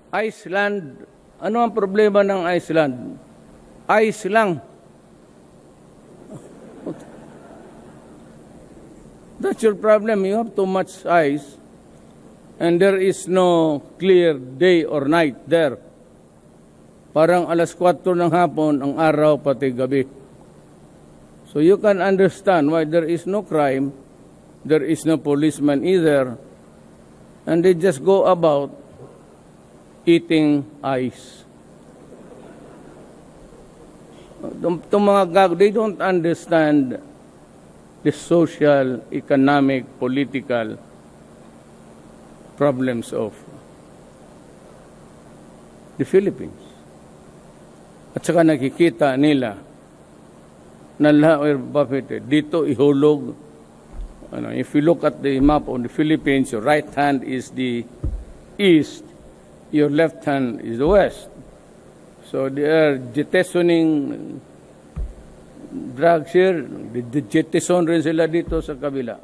Iceland, ano ang problema ng Iceland? Ice lang. That's your problem. You have too much ice and there is no clear day or night there. Parang alas 4 ng hapon ang araw pati gabi. So you can understand why there is no crime, there is no policeman either, and they just go about eating ice. Itong mga gago, they don't understand the social, economic, political problems of the Philippines. At saka nakikita nila na dito ihulog. If you look at the map of the Philippines, your right hand is the east, your left hand is the west. So they are jettisoning drugs here. Jettison rin sila dito sa kabila.